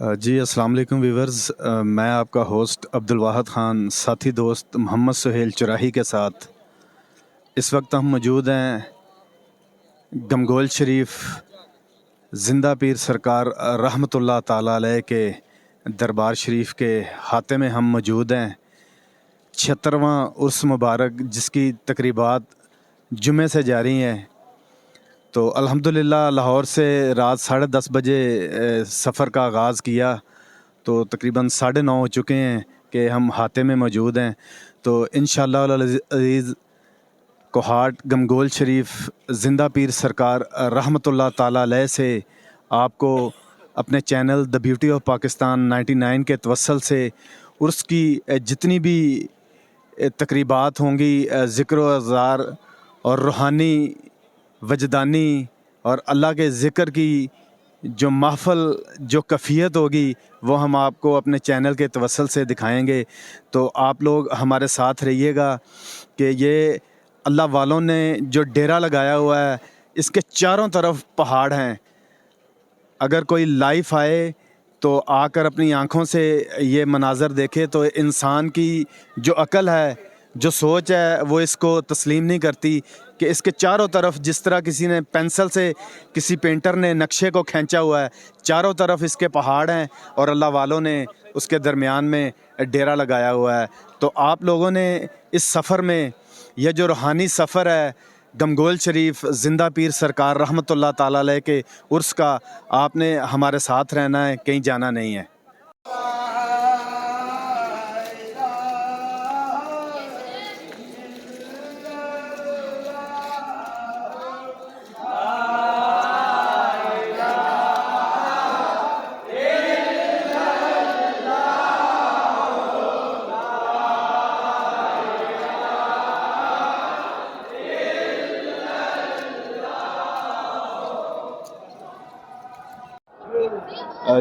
जी अस्सलाम वालेकुम व्यूवर्स। मैं आपका होस्ट अब्दुल वाहिद ख़ान साथी दोस्त मोहम्मद सुहेल चुराही के साथ इस वक्त हम मौजूद हैं गमगोल शरीफ ज़िंदा पीर सरकार रहमतुल्लाह ताला अलैह के दरबार शरीफ के हाते में हम मौजूद हैं। 76वां उर्स मुबारक जिसकी तकरीबात जुमे से जारी हैं। तो अल्हम्दुलिल्लाह लाहौर से रात 10:30 बजे सफ़र का आगाज़ किया तो तकरीबन 9:30 हो चुके हैं कि हम हाते में मौजूद हैं। तो इंशाअल्लाह अज़ीज़ कोहाट गमगोल शरीफ ज़िंदा पीर सरकार रहमतुल्लाह ताला अलैह से आपको अपने channel the beauty of Pakistan 99 के तवस्सल से उर्स की जितनी भी तकरीबात होंगी, ज़िक्र अज़ार और रूहानी वजदानी और अल्लाह के ज़िक्र की जो महफ़ल जो कैफ़ियत होगी वो हम आपको अपने चैनल के तवस्सल से दिखाएंगे। तो आप लोग हमारे साथ रहिएगा कि ये अल्लाह वालों ने जो डेरा लगाया हुआ है इसके चारों तरफ पहाड़ हैं। अगर कोई लाइफ आए तो आकर अपनी आँखों से ये मनाज़र देखे तो इंसान की जो अक़ल है, जो सोच है, वो इसको तस्लीम नहीं करती कि इसके चारों तरफ जिस तरह किसी ने पेंसिल से किसी पेंटर ने नक्शे को खींचा हुआ है, चारों तरफ इसके पहाड़ हैं और अल्लाह वालों ने उसके दरमियान में डेरा लगाया हुआ है। तो आप लोगों ने इस सफ़र में यह जो रूहानी सफ़र है गमगोल शरीफ ज़िंदा पीर सरकार रहमतुल्लाह ताला अलैह के उर्स का, आपने हमारे साथ रहना है, कहीं जाना नहीं है।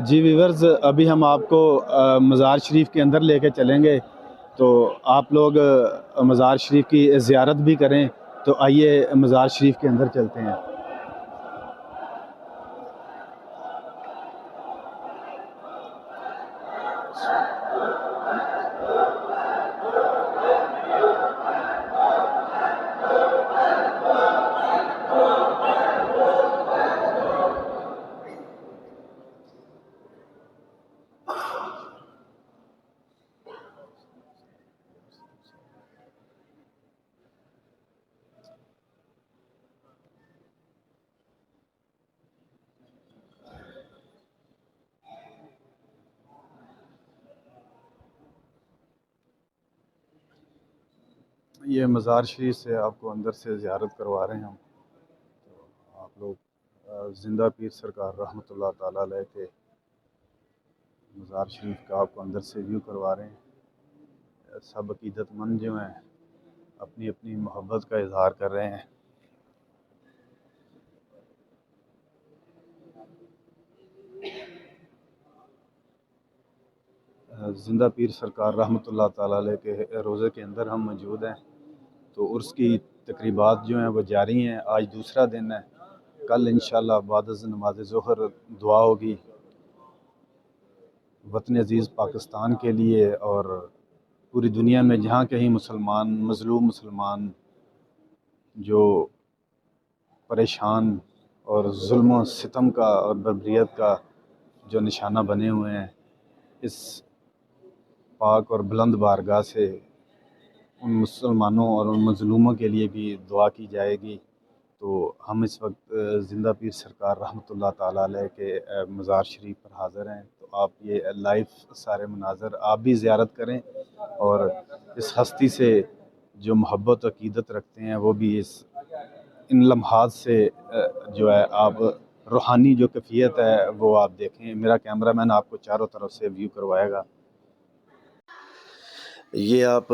जी व्यूवर्स, अभी हम आपको मज़ार शरीफ के अंदर लेके चलेंगे तो आप लोग मज़ार शरीफ की ज़ियारत भी करें। तो आइए मज़ार शरीफ के अंदर चलते हैं। ये मज़ार शरीफ से आपको अंदर से ज़ियारत करवा रहे हैं हम। तो आप लोग ज़िंदा पीर सरकार रहमतुल्लाह ताला अलैह के मज़ार शरीफ का आपको अंदर से व्यू करवा रहे हैं। सब अक़ीदतमंद जो हैं अपनी अपनी मोहब्बत का इज़हार कर रहे हैं। ज़िंदा पीर सरकार रहमतुल्लाह ताला अलैह के रोज़े के अंदर हम मौजूद हैं। तो उर्स की तकरीबात जो हैं वो जारी हैं। आज दूसरा दिन है। कल इंशाअल्लाह बाद नमाज ज़ोहर दुआ होगी वतन अज़ीज़ पाकिस्तान के लिए और पूरी दुनिया में जहाँ कहीं मुसलमान मज़लूम मुसलमान जो परेशान और जुल्म और सितम का और बर्बरियत का जो निशाना बने हुए हैं, इस पाक और बुलंद बारगाह से उन मुसलमानों और उन मज़लूमों के लिए भी दुआ की जाएगी। तो हम इस वक्त ज़िंदा पीर सरकार रहमतुल्लाह ताला अलैह के मज़ार शरीफ पर हाज़िर हैं। तो आप ये लाइव सारे मनाज़र आप भी ज़ियारत करें और इस हस्ती से जो मोहब्बत अक़ीदत रखते हैं वो भी इन लम्हात से जो है आप रूहानी जो कैफ़ियत है वो आप देखें। मेरा कैमरामैन आपको चारों तरफ से व्यू करवाएगा। ये आप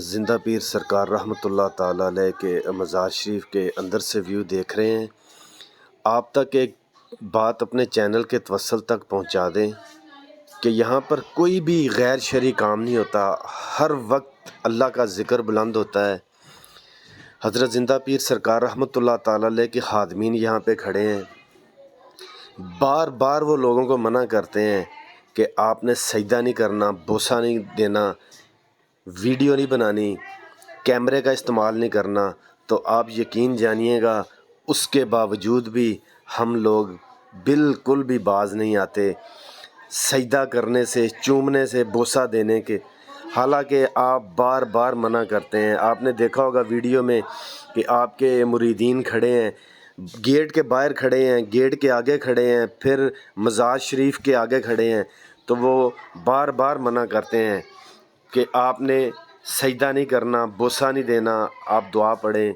ज़िंदा पीर सरकार रहमतुल्लाह ताला अलैह के मज़ार शरीफ के अंदर से व्यू देख रहे हैं। आप तक एक बात अपने चैनल के तवस्सल तक पहुंचा दें कि यहाँ पर कोई भी गैर शरई काम नहीं होता। हर वक्त अल्लाह का ज़िक्र बुलंद होता है। हज़रत ज़िंदा पीर सरकार रहमतुल्लाह ताला अलैह के खादमीन यहाँ पे खड़े हैं। बार बार वो लोगों को मना करते हैं کہ آپ نے سجدہ نہیں کرنا، بوسہ نہیں دینا، ویڈیو نہیں بنانی، کیمرے کا استعمال نہیں کرنا، تو آپ یقین جانیے گا اس کے باوجود بھی ہم لوگ بالکل بھی باز نہیں آتے سجدہ کرنے سے، چومنے سے، بوسہ دینے کے، حالانکہ آپ بار بار منع کرتے ہیں۔ آپ نے دیکھا ہوگا ویڈیو میں کہ آپ کے مریدین کھڑے ہیں، گیٹ کے باہر کھڑے ہیں، گیٹ کے آگے کھڑے ہیں، پھر مزار شریف کے آگے کھڑے ہیں، تو وہ بار بار منع کرتے ہیں کہ آپ نے سجدہ نہیں کرنا، بوسہ نہیں دینا، آپ دعا پڑھیں،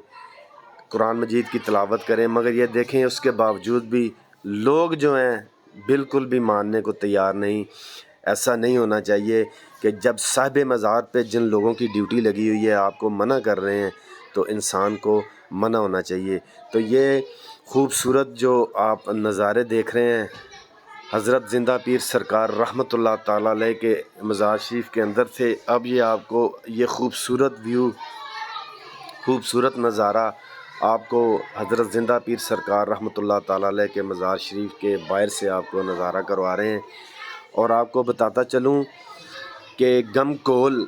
قرآن مجید کی تلاوت کریں، مگر یہ دیکھیں اس کے باوجود بھی لوگ جو ہیں بالکل بھی ماننے کو تیار نہیں۔ ایسا نہیں ہونا چاہیے کہ جب صاحب مزار پہ جن لوگوں کی ڈیوٹی لگی ہوئی ہے آپ کو منع کر رہے ہیں تو انسان کو منع ہونا چاہیے۔ تو یہ خوبصورت جو آپ نظارے دیکھ رہے ہیں حضرت زندہ پیر سرکار رحمۃ اللہ تعالیٰ علیہ کے مزار شریف کے اندر سے، اب یہ آپ کو یہ خوبصورت ویو، خوبصورت نظارہ آپ کو حضرت زندہ پیر سرکار رحمۃ اللہ تعالیٰ علیہ کے مزار شریف کے باہر سے آپ کو نظارہ کروا رہے ہیں۔ اور آپ کو بتاتا چلوں کہ گم کول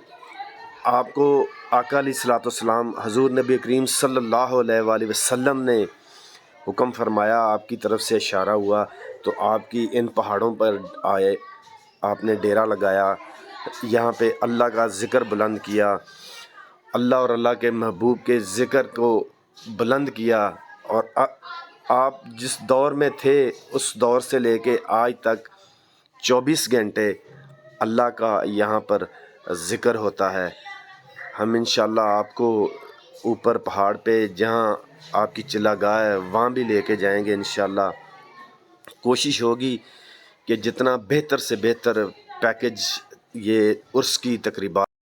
آپ کو آقا علیہ الصلوۃ والسلام حضور نبی کریم صلی اللہ علیہ وآلہ وسلم نے حکم فرمایا، آپ کی طرف سے اشارہ ہوا تو آپ کی ان پہاڑوں پر آئے، آپ نے ڈیرا لگایا، یہاں پہ اللہ کا ذکر بلند کیا، اللہ اور اللہ کے محبوب کے ذکر کو بلند کیا، اور آپ جس دور میں تھے اس دور سے لے کے آج تک 24 گھنٹے اللہ کا یہاں پر ذکر ہوتا ہے۔ ہم انشاءاللہ آپ کو اوپر پہاڑ پہ جہاں آپ کی چلا گاہ ہے وہاں بھی لے کے جائیں گے انشاءاللہ۔ کوشش ہوگی کہ جتنا بہتر سے بہتر پیکیج یہ عرس کی تقریبات